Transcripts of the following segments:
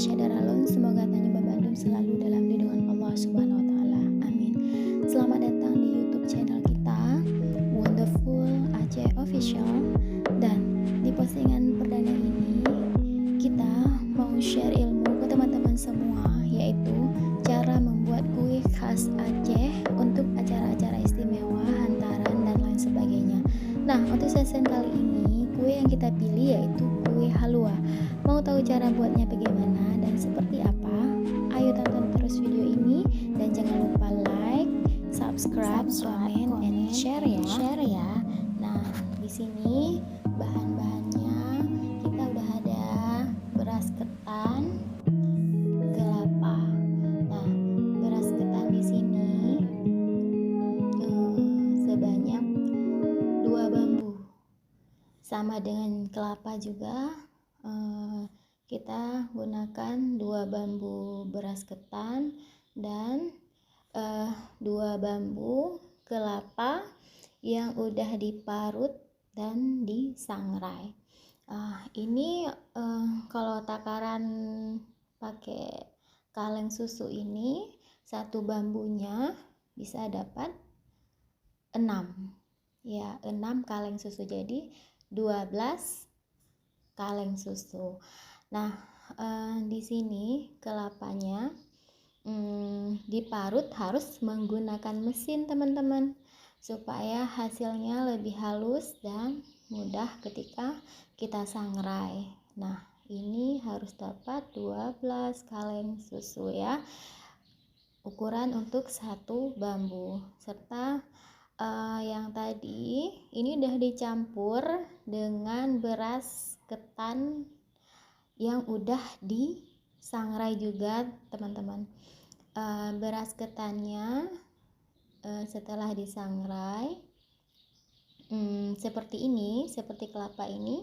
Syadaralun, semoga Tanjung Babandung selalu dalam lindungan Allah Subhanahu wa taala. Amin. Selamat datang di YouTube channel kita, Wonderful Aceh Official. Dan di postingan perdana ini kita mau share ilmu ke teman-teman semua, yaitu cara membuat kue khas Aceh untuk acara-acara istimewa, hantaran, dan lain sebagainya. Nah, untuk sesi kali ini kue yang kita pilih yaitu kue halua. Mau tahu cara buatnya bagaimana dan seperti apa? Ayo tonton terus video ini dan jangan lupa like, subscribe, comment, and share ya. Nah, di sini bahan-bahannya kita udah ada beras ketan, kelapa. Nah, beras ketan di sini sebanyak 2 bambu. Sama dengan kelapa juga. Kita gunakan 2 bambu beras ketan dan 2 bambu kelapa yang udah diparut dan disangrai. Ini kalau takaran pakai kaleng susu ini, 1 bambunya bisa dapat 6 ya, 6 kaleng susu, jadi 12 kaleng susu. Nah, di sini kelapanya diparut harus menggunakan mesin, teman-teman, supaya hasilnya lebih halus dan mudah ketika kita sangrai. Nah, ini harus dapat 12 kaleng susu ya, ukuran untuk 1 bambu. Serta yang tadi ini udah dicampur dengan beras ketan yang udah disangrai juga, teman-teman. Beras ketannya setelah disangrai seperti ini, seperti kelapa ini,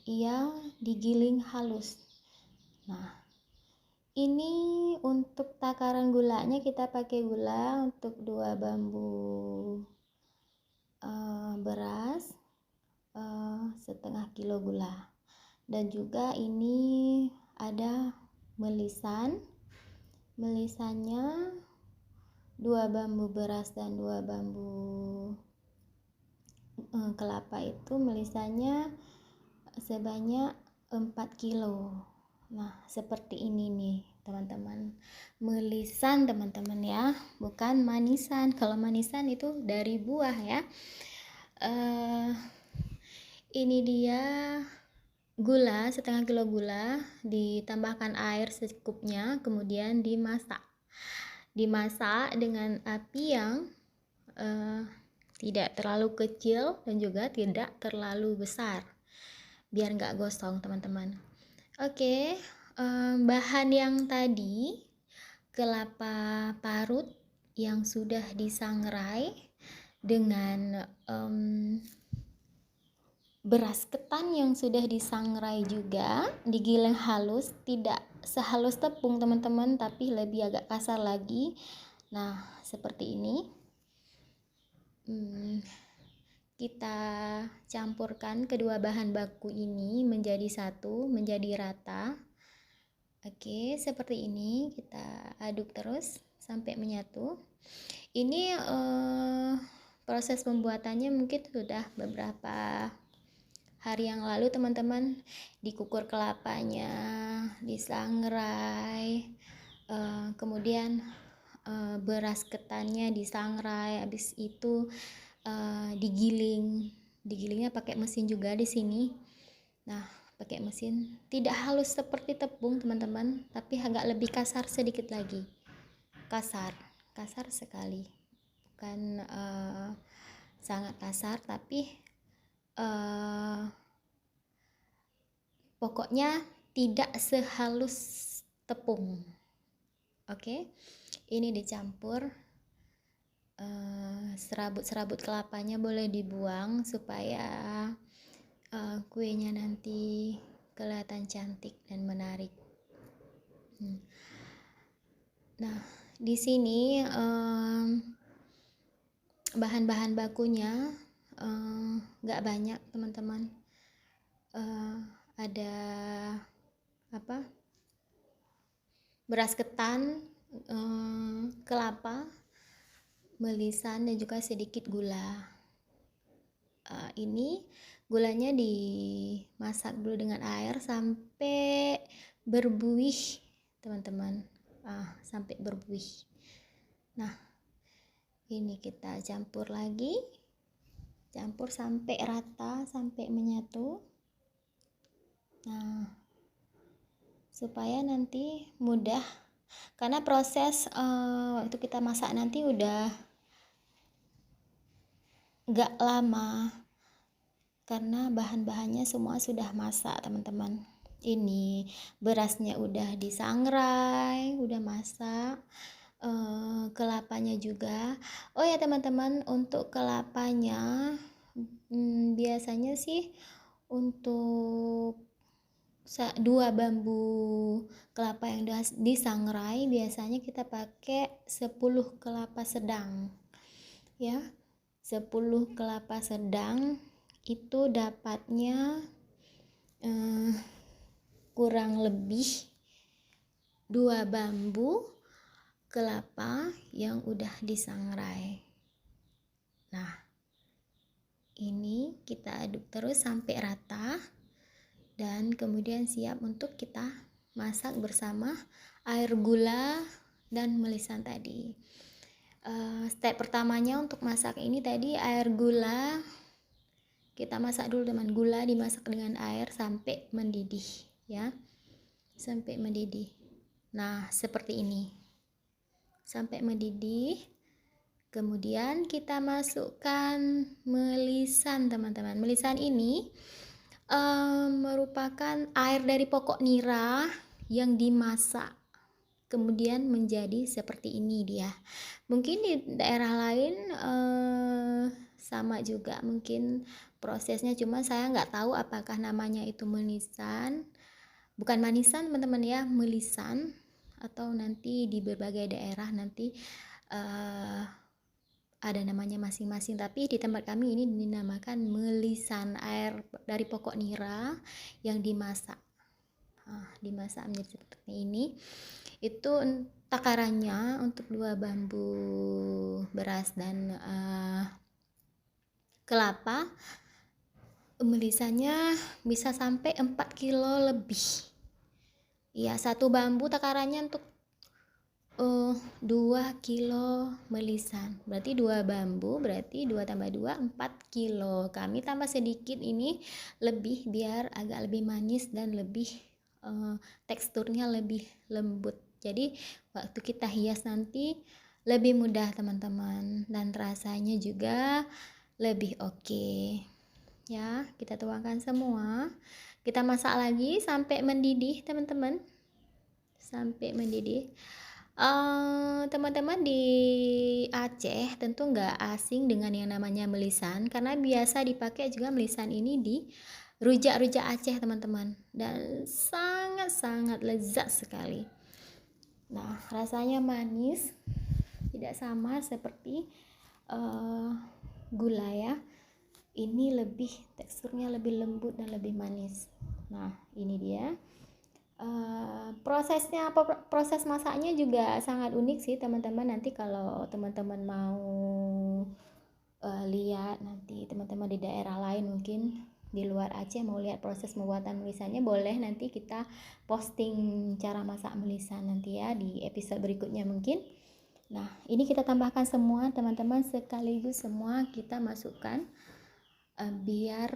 ia digiling halus. Nah, ini untuk takaran gulanya kita pakai gula untuk 2 bambu beras, setengah kilo gula. Dan juga ini ada melisannya 2 bambu beras dan 2 bambu kelapa, itu melisannya sebanyak 4 kilo. Nah, seperti ini nih, teman-teman. Melisan, teman-teman ya, bukan manisan. Kalau manisan itu dari buah ya. Ini dia gula, setengah kilo gula, ditambahkan air secukupnya, kemudian dimasak dengan api yang tidak terlalu kecil dan juga tidak terlalu besar, biar nggak gosong, teman-teman. Oke, bahan yang tadi, kelapa parut yang sudah disangrai dengan beras ketan yang sudah disangrai juga, digiling halus, tidak sehalus tepung, teman-teman, tapi lebih agak kasar lagi. Nah, seperti ini. Kita campurkan kedua bahan baku ini menjadi satu, menjadi rata. Oke, seperti ini. Kita aduk terus sampai menyatu. Ini proses pembuatannya mungkin sudah beberapa hari yang lalu, teman-teman. Dikukur kelapanya, disangrai, kemudian beras ketannya disangrai, habis itu digilingnya pakai mesin juga di sini. Nah, pakai mesin, tidak halus seperti tepung, teman-teman, tapi agak lebih kasar sedikit lagi, kasar sekali, bukan sangat kasar, tapi pokoknya tidak sehalus tepung. Oke, ini dicampur. Serabut-serabut kelapanya boleh dibuang supaya kuenya nanti kelihatan cantik dan menarik. Nah, di sini bahan-bahan bakunya nggak banyak, teman-teman. Ada beras ketan, kelapa, melisan, dan juga sedikit gula. Ini gulanya dimasak dulu dengan air sampai berbuih, teman-teman. Sampai berbuih. Nah, ini kita campur lagi, campur sampai rata, sampai menyatu. Nah, supaya nanti mudah, karena proses waktu kita masak nanti udah gak lama, karena bahan-bahannya semua sudah masak, teman-teman. Ini berasnya udah disangrai, udah masak, kelapanya juga. Oh ya teman-teman, untuk kelapanya biasanya sih untuk 2 bambu kelapa yang disangrai biasanya kita pakai 10 kelapa sedang ya. 10 kelapa sedang itu dapatnya kurang lebih 2 bambu kelapa yang udah disangrai. Nah, ini kita aduk terus sampai rata, dan kemudian siap untuk kita masak bersama air gula dan melisan tadi. Step pertamanya untuk masak ini tadi, air gula kita masak dulu, teman. Gula dimasak dengan air sampai mendidih ya, sampai mendidih. Nah, seperti ini, sampai mendidih. Kemudian kita masukkan melisan, teman-teman. Melisan ini merupakan air dari pokok nira yang dimasak kemudian menjadi seperti ini dia. Mungkin di daerah lain sama juga mungkin prosesnya, cuma saya nggak tahu apakah namanya itu melisan, bukan manisan teman-teman ya, melisan, atau nanti di berbagai daerah nanti ada namanya masing-masing, tapi di tempat kami ini dinamakan melisan, air dari pokok nira yang dimasak. Dimasak menjadi seperti ini. Itu takarannya untuk 2 bambu beras dan kelapa, melisannya bisa sampai 4 kilo lebih ya. 1 bambu takarannya untuk 2 kilo melisan, berarti 2 bambu, berarti 2 tambah 2 4 kilo. Kami tambah sedikit ini lebih biar agak lebih manis dan lebih teksturnya lebih lembut, jadi waktu kita hias nanti lebih mudah, teman-teman, dan rasanya juga lebih oke ya. Kita tuangkan semua, kita masak lagi sampai mendidih, teman-teman, sampai mendidih. Teman-teman di Aceh tentu nggak asing dengan yang namanya melisan, karena biasa dipakai juga melisan ini di rujak-rujak Aceh, teman-teman, dan sangat-sangat lezat sekali. Nah, rasanya manis, tidak sama seperti gula ya. Ini lebih, teksturnya lebih lembut dan lebih manis. Nah, ini dia. Proses masaknya juga sangat unik sih, teman-teman. Nanti kalau teman-teman mau lihat, nanti teman-teman di daerah lain mungkin di luar Aceh mau lihat proses pembuatan melisannya, boleh nanti kita posting cara masak melisan nanti ya di episode berikutnya mungkin. Nah, ini kita tambahkan semua, teman-teman, sekaligus semua kita masukkan biar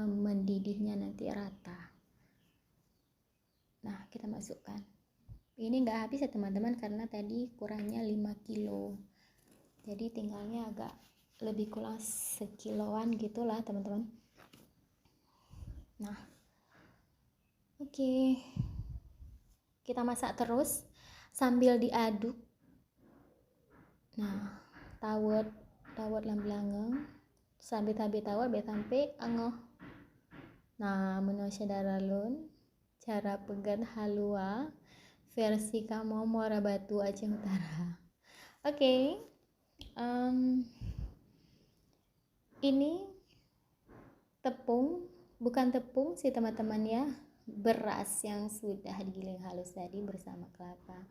mendidihnya nanti rata. Nah, kita masukkan. Ini nggak habis ya teman-teman, karena tadi kurangnya 5 kilo. Jadi tinggalnya agak lebih kurang sekiloan gitulah, teman-teman. Nah, oke. Kita masak terus sambil diaduk. Nah, tawet lamblangeng sambil tabi tawet sampai angoh. Nah, manusia daralun cara pegan halua versi kamu Muara Batu Aceh Utara. Oke. Ini tepung, bukan tepung sih teman-teman ya, beras yang sudah digiling halus tadi bersama kelapa.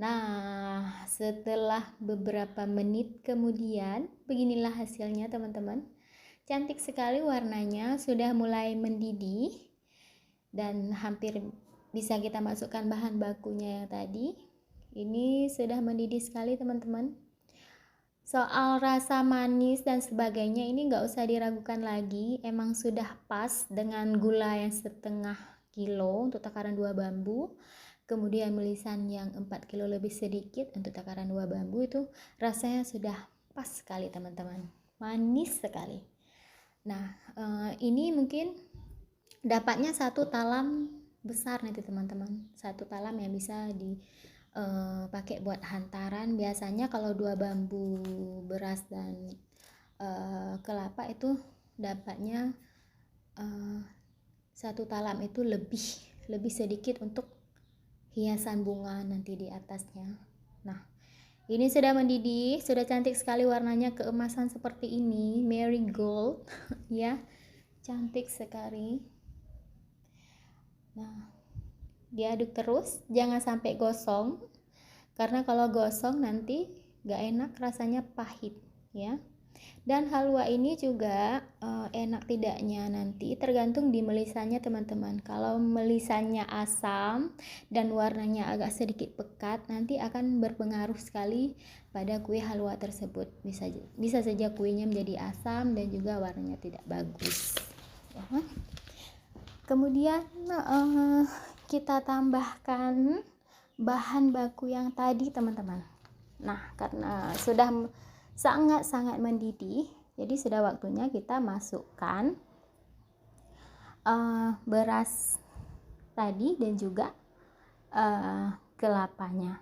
Nah, setelah beberapa menit kemudian, beginilah hasilnya teman-teman. Cantik sekali warnanya, sudah mulai mendidih dan hampir bisa kita masukkan bahan bakunya yang tadi. Ini sudah mendidih sekali teman-teman. Soal rasa manis dan sebagainya ini nggak usah diragukan lagi, emang sudah pas dengan gula yang setengah kilo untuk takaran 2 bambu. Kemudian melisan yang 4 kilo lebih sedikit untuk takaran 2 bambu, itu rasanya sudah pas sekali teman-teman, manis sekali. Nah, ini mungkin dapatnya 1 talam besar nanti teman-teman, 1 talam yang bisa dipakai buat hantaran. Biasanya kalau 2 bambu beras dan kelapa itu dapatnya 1 talam itu lebih sedikit untuk hiasan bunga nanti di atasnya. Nah, ini sudah mendidih, sudah cantik sekali warnanya, keemasan seperti ini, marigold ya, cantik sekali. Nah, diaduk terus, jangan sampai gosong, karena kalau gosong nanti gak enak, rasanya pahit ya. Dan halwa ini juga enak tidaknya nanti tergantung di melisannya teman-teman. Kalau melisannya asam dan warnanya agak sedikit pekat, nanti akan berpengaruh sekali pada kue halwa tersebut. Bisa saja kuenya menjadi asam dan juga warnanya tidak bagus ya. Kemudian kita tambahkan bahan baku yang tadi teman-teman. Nah, karena sudah sangat-sangat mendidih, jadi sudah waktunya kita masukkan beras tadi dan juga kelapanya.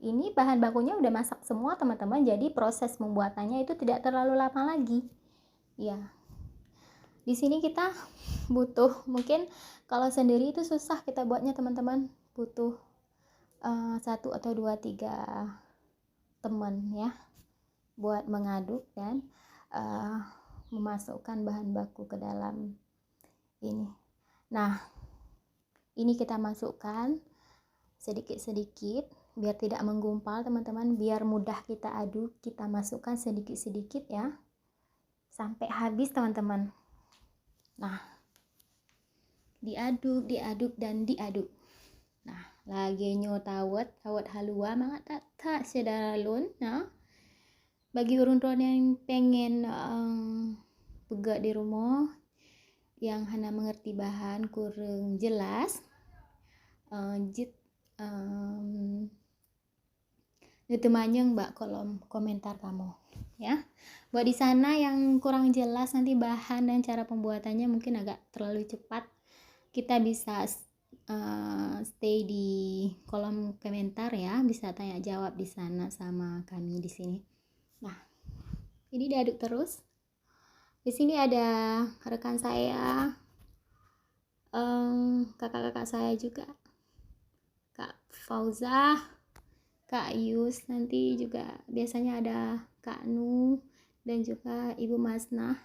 Ini bahan bakunya udah masak semua teman-teman, jadi proses pembuatannya itu tidak terlalu lama lagi ya. Di sini kita butuh, mungkin kalau sendiri itu susah kita buatnya teman-teman, butuh 1 atau 2, 3 teman ya buat mengaduk dan memasukkan bahan baku ke dalam ini. Nah, ini kita masukkan sedikit-sedikit biar tidak menggumpal teman-teman, biar mudah kita aduk. Kita masukkan sedikit-sedikit ya sampai habis teman-teman. Nah, diaduk dan diaduk. Nah, lagi nyo tawat halua mangat tak sedaralun. Nah, bagi urun-urun yang pengen pegang di rumah, yang hanya mengerti bahan kurang jelas, ditemanyeng mbak kolom komentar kamu ya. Buat di sana yang kurang jelas nanti bahan dan cara pembuatannya mungkin agak terlalu cepat, kita bisa stay di kolom komentar ya, bisa tanya jawab di sana sama kami di sini. Nah, ini diaduk terus. Di sini ada rekan saya, kakak-kakak saya juga, Kak Fauzah, Kak Yus, nanti juga biasanya ada Kak Nu dan juga Ibu Masnah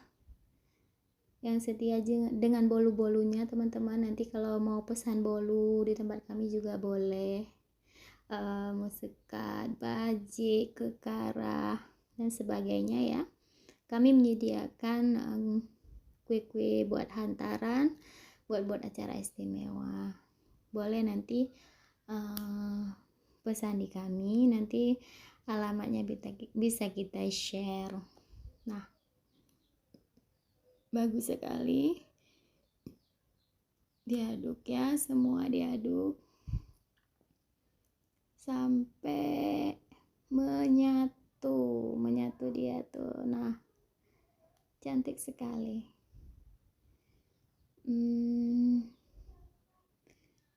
yang setia dengan bolu-bolunya teman-teman. Nanti kalau mau pesan bolu di tempat kami juga boleh, musekat, bajik, kekarah dan sebagainya ya. Kami menyediakan kue-kue buat hantaran, buat acara istimewa. Boleh nanti pesan di kami, nanti alamatnya bisa kita share. Nah, bagus sekali, diaduk ya, semua diaduk sampai menyatu dia tuh. Nah, cantik sekali.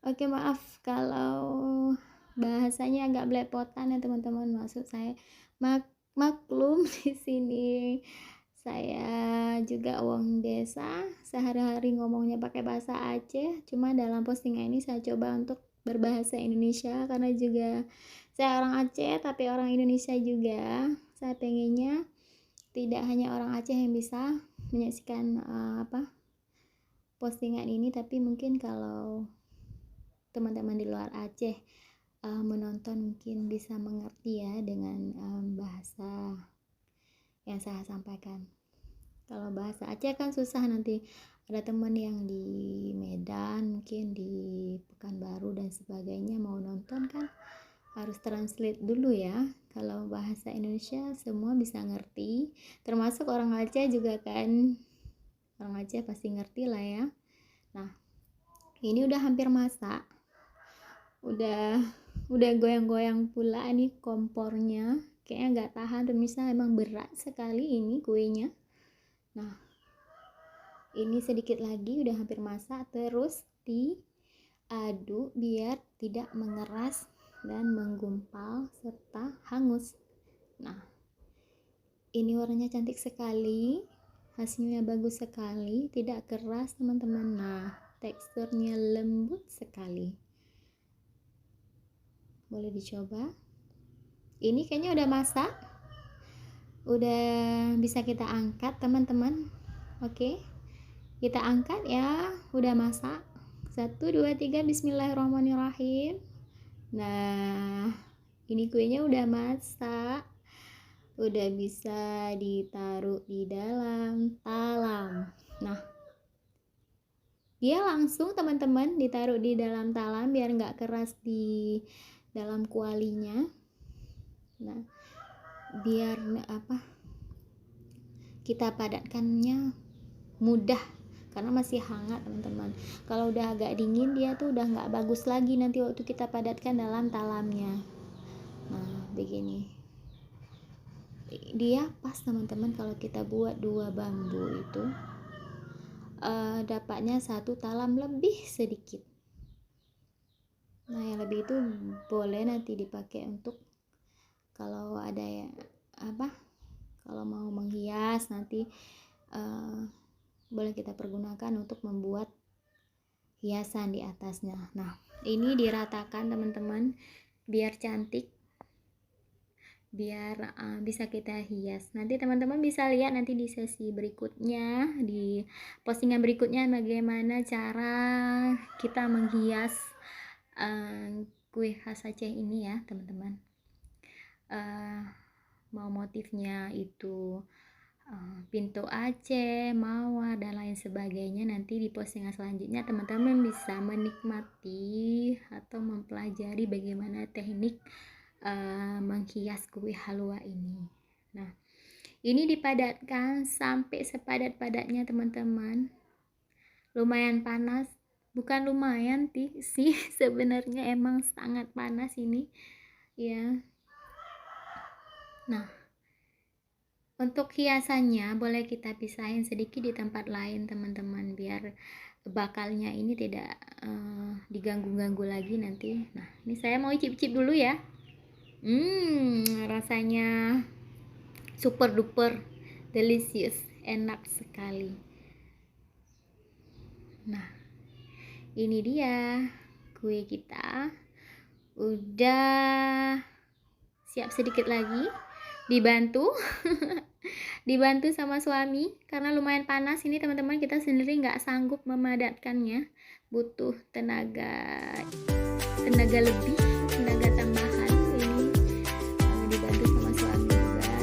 Oke, maaf kalau bahasanya agak belepotan ya teman-teman, maksud saya maklum di sini saya juga orang desa, sehari-hari ngomongnya pakai bahasa Aceh. Cuma dalam postingan ini saya coba untuk berbahasa Indonesia karena juga saya orang Aceh tapi orang Indonesia juga. Saya pengennya tidak hanya orang Aceh yang bisa menyaksikan postingan ini, tapi mungkin kalau teman-teman di luar Aceh menonton mungkin bisa mengerti ya dengan bahasa yang saya sampaikan. Kalau bahasa Aceh kan susah, nanti ada teman yang di Medan, mungkin di Pekanbaru dan sebagainya, mau nonton kan harus translate dulu ya. Kalau bahasa Indonesia semua bisa ngerti, termasuk orang Aceh juga kan, orang Aceh pasti ngerti lah ya. Nah, ini udah hampir masak, udah goyang-goyang pula nih kompornya, kayaknya nggak tahan pemirsa, emang berat sekali ini kuenya. Nah, ini sedikit lagi udah hampir masak, terus diaduk biar tidak mengeras dan menggumpal serta hangus. Nah, ini warnanya cantik sekali, hasilnya bagus sekali, tidak keras teman-teman. Nah, teksturnya lembut sekali, boleh dicoba. Ini kayaknya udah masak, udah bisa kita angkat teman-teman. Oke, kita angkat ya, udah masak. 1, 2, 3, bismillahirrahmanirrahim. Nah, ini kuenya udah masak, udah bisa ditaruh di dalam talam. Nah, dia langsung teman-teman ditaruh di dalam talam biar nggak keras di dalam kualinya. Nah, biar kita padatkannya mudah karena masih hangat teman-teman. Kalau udah agak dingin dia tuh udah nggak bagus lagi nanti waktu kita padatkan dalam talamnya. Nah, begini dia pas teman-teman. Kalau kita buat 2 bambu itu dapatnya 1 talam lebih sedikit. Nah, yang lebih itu boleh nanti dipakai untuk kalau ada ya kalau mau menghias nanti boleh kita pergunakan untuk membuat hiasan di atasnya. Nah, ini diratakan teman-teman biar cantik, biar bisa kita hias. Nanti teman-teman bisa lihat nanti di sesi berikutnya, di postingan berikutnya, bagaimana cara kita menghias kue khas Aceh ini ya teman-teman. Mau motifnya itu pintu Aceh, mawar dan lain sebagainya, nanti di postingan selanjutnya teman-teman bisa menikmati atau mempelajari bagaimana teknik menghias kue halwa ini. Nah, ini dipadatkan sampai sepadat-padatnya teman-teman. Lumayan panas, bukan lumayan sih sebenarnya, emang sangat panas ini ya. Nah, untuk hiasannya boleh kita pisahin sedikit di tempat lain teman-teman, biar bakalnya ini tidak diganggu-ganggu lagi nanti. Nah, ini saya mau icip-icip dulu ya. Rasanya super duper delicious, enak sekali. Nah, ini dia kue kita udah siap. Sedikit lagi dibantu dibantu sama suami karena lumayan panas ini teman-teman, kita sendiri nggak sanggup memadatkannya, butuh tenaga lebih, tenaga tambahan. Ini dibantu sama suami juga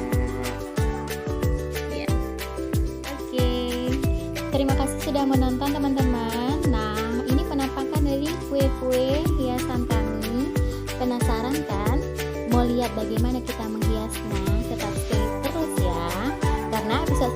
ya. Oke, terima kasih sudah menonton teman-teman. Nah, ini penampakan dari kue-kue hiasan kami. Penasaran kan mau lihat bagaimana kita menghiasnya? Tetap stay terus ya, karena episode